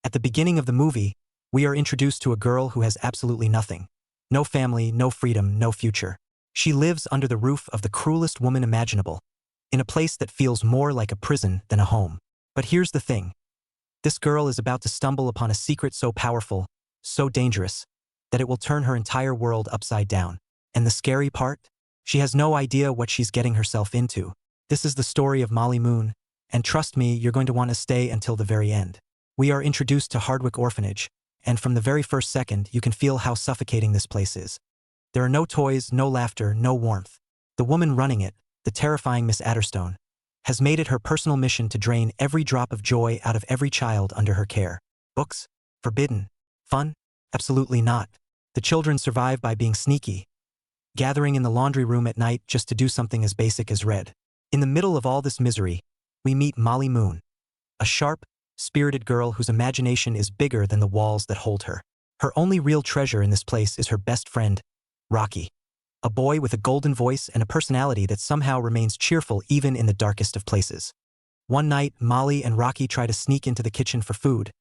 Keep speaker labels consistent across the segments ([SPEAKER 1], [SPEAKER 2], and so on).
[SPEAKER 1] At the beginning of the movie, we are introduced to a girl who has absolutely nothing. No family, no freedom, no future. She lives under the roof of the cruelest woman imaginable, in a place that feels more like a prison than a home. But here's the thing. This girl is about to stumble upon a secret so powerful, so dangerous, that it will turn her entire world upside down. And the scary part? She has no idea what she's getting herself into. This is the story of Molly Moon, and trust me, you're going to want to stay until the very end. We are introduced to Hardwick Orphanage, and from the very first second, you can feel how suffocating this place is. There are no toys, no laughter, no warmth. The woman running it, the terrifying Miss Adderstone, has made it her personal mission to drain every drop of joy out of every child under her care. Books? Forbidden. Fun? Absolutely not. The children survive by being sneaky, gathering in the laundry room at night just to do something as basic as read. In the middle of all this misery, we meet Molly Moon, a sharp, spirited girl whose imagination is bigger than the walls that hold her. Her only real treasure in this place is her best friend, Rocky, a boy with a golden voice and a personality that somehow remains cheerful even in the darkest of places. One night, Molly and Rocky try to sneak into the kitchen for food,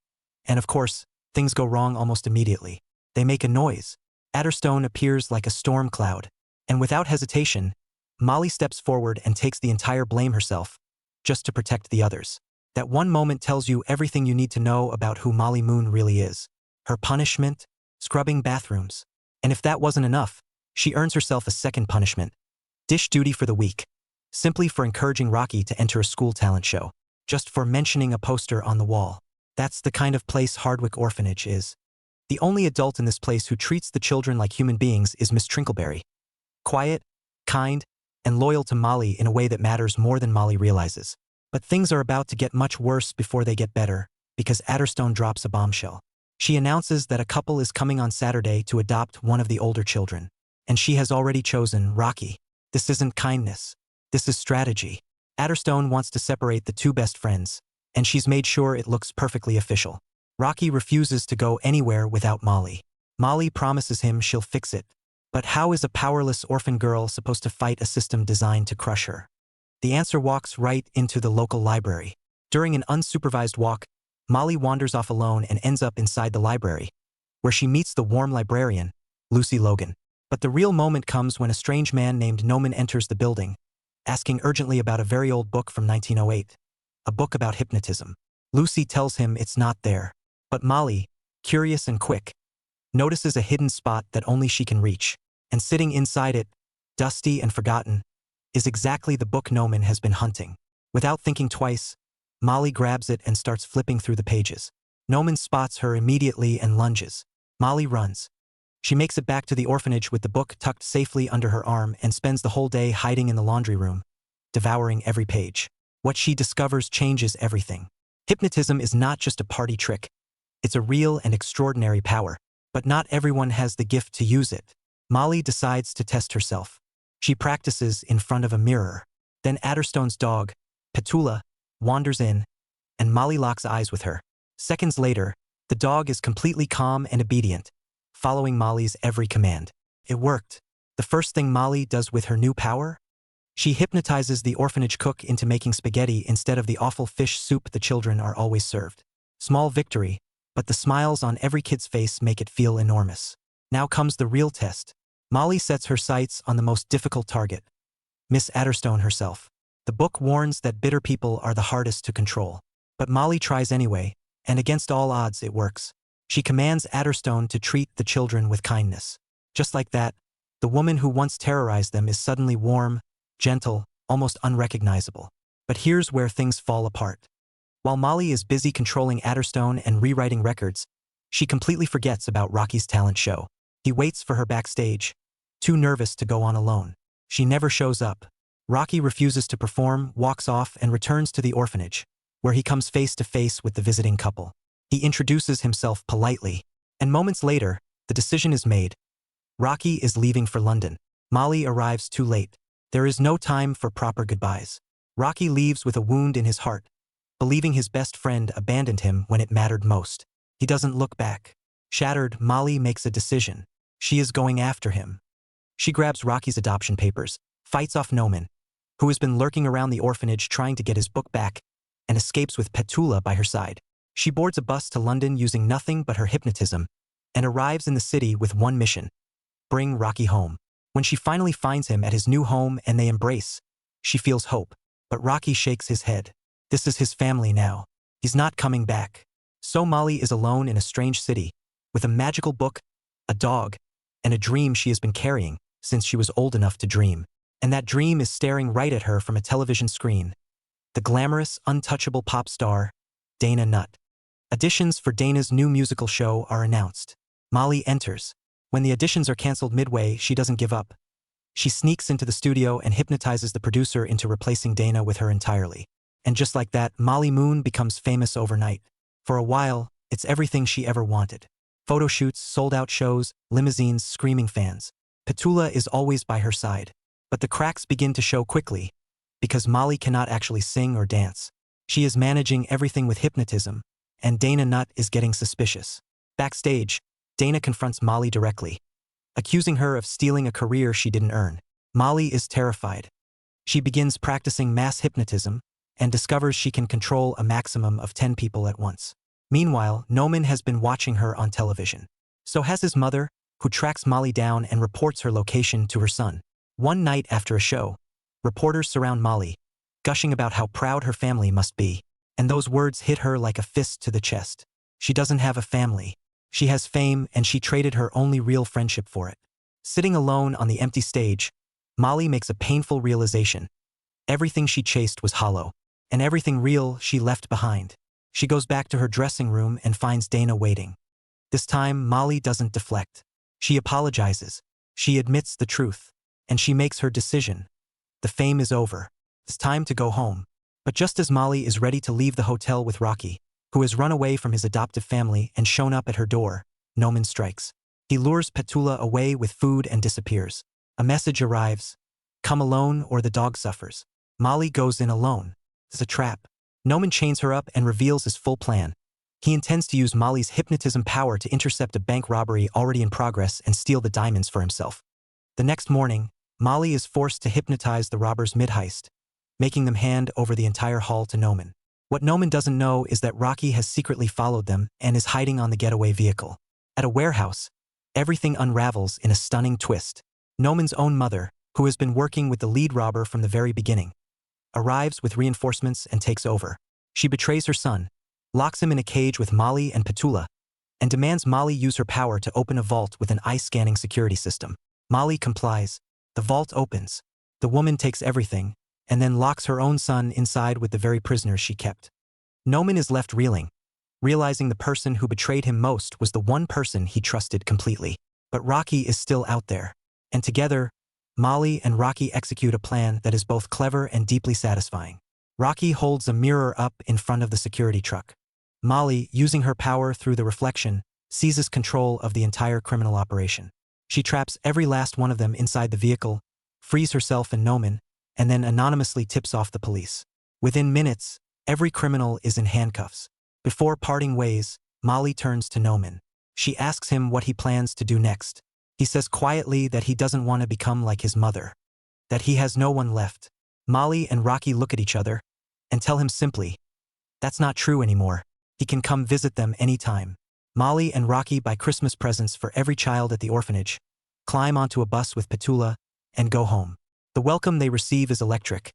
[SPEAKER 1] and of course, things go wrong almost immediately. They make a noise. Adderstone appears like a storm cloud, and without hesitation, Molly steps forward and takes the entire blame herself, just to protect the others. That one moment tells you everything you need to know about who Molly Moon really is. Her punishment? Scrubbing bathrooms. And if that wasn't enough, she earns herself a second punishment. Dish duty for the week. Simply for encouraging Rocky to enter a school talent show. Just for mentioning a poster on the wall. That's the kind of place Hardwick Orphanage is. The only adult in this place who treats the children like human beings is Miss Trinkleberry. Quiet, kind, and loyal to Molly in a way that matters more than Molly realizes. But things are about to get much worse before they get better, because Adderstone drops a bombshell. She announces that a couple is coming on Saturday to adopt one of the older children. And she has already chosen Rocky. This isn't kindness. This is strategy. Adderstone wants to separate the two best friends, and she's made sure it looks perfectly official. Rocky refuses to go anywhere without Molly. Molly promises him she'll fix it. But how is a powerless orphan girl supposed to fight a system designed to crush her? The answer walks right into the local library. During an unsupervised walk, Molly wanders off alone and ends up inside the library, where she meets the warm librarian, Lucy Logan. But the real moment comes when a strange man named Noman enters the building, asking urgently about a very old book from 1908, a book about hypnotism. Lucy tells him it's not there. But Molly, curious and quick, notices a hidden spot that only she can reach, and sitting inside it, dusty and forgotten, is exactly the book Noman has been hunting. Without thinking twice, Molly grabs it and starts flipping through the pages. Noman spots her immediately and lunges. Molly runs. She makes it back to the orphanage with the book tucked safely under her arm and spends the whole day hiding in the laundry room, devouring every page. What she discovers changes everything. Hypnotism is not just a party trick. It's a real and extraordinary power, but not everyone has the gift to use it. Molly decides to test herself. She practices in front of a mirror. Then Adderstone's dog, Petula, wanders in, and Molly locks eyes with her. Seconds later, the dog is completely calm and obedient, following Molly's every command. It worked. The first thing Molly does with her new power? She hypnotizes the orphanage cook into making spaghetti instead of the awful fish soup the children are always served. Small victory, but the smiles on every kid's face make it feel enormous. Now comes the real test. Molly sets her sights on the most difficult target, Miss Adderstone herself. The book warns that bitter people are the hardest to control. But Molly tries anyway, and against all odds it works. She commands Adderstone to treat the children with kindness. Just like that, the woman who once terrorized them is suddenly warm, gentle, almost unrecognizable. But here's where things fall apart. While Molly is busy controlling Adderstone and rewriting records, she completely forgets about Rocky's talent show. He waits for her backstage, too nervous to go on alone. She never shows up. Rocky refuses to perform, walks off, and returns to the orphanage, where he comes face to face with the visiting couple. He introduces himself politely, and moments later, the decision is made. Rocky is leaving for London. Molly arrives too late. There is no time for proper goodbyes. Rocky leaves with a wound in his heart, believing his best friend abandoned him when it mattered most. He doesn't look back. Shattered, Molly makes a decision. She is going after him. She grabs Rocky's adoption papers, fights off Noman, who has been lurking around the orphanage trying to get his book back, and escapes with Petula by her side. She boards a bus to London using nothing but her hypnotism and arrives in the city with one mission: bring Rocky home. When she finally finds him at his new home and they embrace, she feels hope. But Rocky shakes his head. This is his family now. He's not coming back. So Molly is alone in a strange city, with a magical book, a dog, and a dream she has been carrying since she was old enough to dream. And that dream is staring right at her from a television screen. The glamorous, untouchable pop star, Dana Nutt. Auditions for Dana's new musical show are announced. Molly enters. When the auditions are cancelled midway, she doesn't give up. She sneaks into the studio and hypnotizes the producer into replacing Dana with her entirely. And just like that, Molly Moon becomes famous overnight. For a while, it's everything she ever wanted. Photo shoots, sold-out shows, limousines, screaming fans. Petula is always by her side. But the cracks begin to show quickly, because Molly cannot actually sing or dance. She is managing everything with hypnotism, and Dana Nutt is getting suspicious. Backstage, Dana confronts Molly directly, accusing her of stealing a career she didn't earn. Molly is terrified. She begins practicing mass hypnotism and discovers she can control a maximum of 10 people at once. Meanwhile, Noman has been watching her on television. So has his mother, who tracks Molly down and reports her location to her son. One night after a show, reporters surround Molly, gushing about how proud her family must be. And those words hit her like a fist to the chest. She doesn't have a family. She has fame, and she traded her only real friendship for it. Sitting alone on the empty stage, Molly makes a painful realization. Everything she chased was hollow, and everything real she left behind. She goes back to her dressing room and finds Dana waiting. This time, Molly doesn't deflect. She apologizes. She admits the truth. And she makes her decision. The fame is over. It's time to go home. But just as Molly is ready to leave the hotel with Rocky, who has run away from his adoptive family and shown up at her door, Noman strikes. He lures Petula away with food and disappears. A message arrives: come alone or the dog suffers. Molly goes in alone. It's a trap. Noman chains her up and reveals his full plan. He intends to use Molly's hypnotism power to intercept a bank robbery already in progress and steal the diamonds for himself. The next morning, Molly is forced to hypnotize the robbers mid-heist, making them hand over the entire haul to Noman. What Noman doesn't know is that Rocky has secretly followed them and is hiding on the getaway vehicle. At a warehouse, everything unravels in a stunning twist. Noman's own mother, who has been working with the lead robber from the very beginning, arrives with reinforcements and takes over. She betrays her son, locks him in a cage with Molly and Petula, and demands Molly use her power to open a vault with an eye-scanning security system. Molly complies. The vault opens. The woman takes everything, and then locks her own son inside with the very prisoners she kept. Noman is left reeling, realizing the person who betrayed him most was the one person he trusted completely. But Rocky is still out there. And together, Molly and Rocky execute a plan that is both clever and deeply satisfying. Rocky holds a mirror up in front of the security truck. Molly, using her power through the reflection, seizes control of the entire criminal operation. She traps every last one of them inside the vehicle, frees herself and Noman, and then anonymously tips off the police. Within minutes, every criminal is in handcuffs. Before parting ways, Molly turns to Noman. She asks him what he plans to do next. He says quietly that he doesn't want to become like his mother, that he has no one left. Molly and Rocky look at each other and tell him simply, that's not true anymore. He can come visit them anytime. Molly and Rocky buy Christmas presents for every child at the orphanage, climb onto a bus with Petula, and go home. The welcome they receive is electric.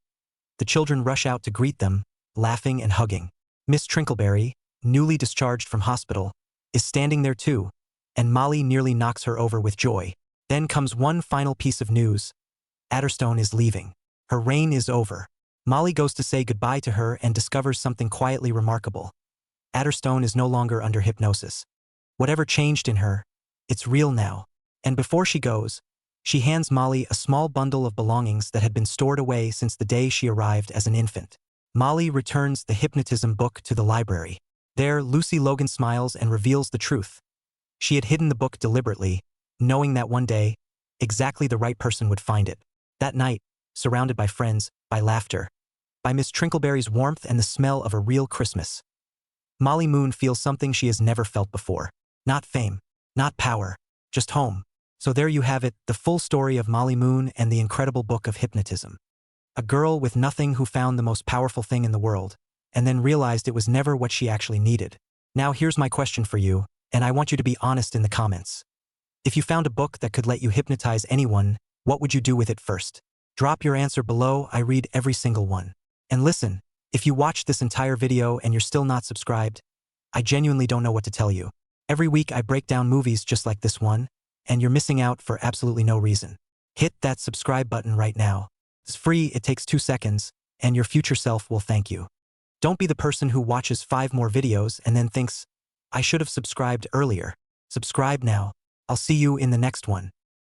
[SPEAKER 1] The children rush out to greet them, laughing and hugging. Miss Trinkleberry, newly discharged from hospital, is standing there too, and Molly nearly knocks her over with joy. Then comes one final piece of news. Adderstone is leaving. Her reign is over. Molly goes to say goodbye to her and discovers something quietly remarkable. Adderstone is no longer under hypnosis. Whatever changed in her, it's real now. And before she goes, she hands Molly a small bundle of belongings that had been stored away since the day she arrived as an infant. Molly returns the hypnotism book to the library. There, Lucy Logan smiles and reveals the truth. She had hidden the book deliberately, knowing that one day, exactly the right person would find it. That night, surrounded by friends, by laughter, by Miss Trinkleberry's warmth and the smell of a real Christmas, Molly Moon feels something she has never felt before. Not fame, not power, just home. So there you have it, the full story of Molly Moon and the incredible book of hypnotism. A girl with nothing who found the most powerful thing in the world, and then realized it was never what she actually needed. Now here's my question for you, and I want you to be honest in the comments. If you found a book that could let you hypnotize anyone, what would you do with it first? Drop your answer below, I read every single one. And listen, if you watched this entire video and you're still not subscribed, I genuinely don't know what to tell you. Every week I break down movies just like this one, and you're missing out for absolutely no reason. Hit that subscribe button right now. It's free, it takes 2 seconds, and your future self will thank you. Don't be the person who watches 5 more videos and then thinks, I should have subscribed earlier. Subscribe now. I'll see you in the next one.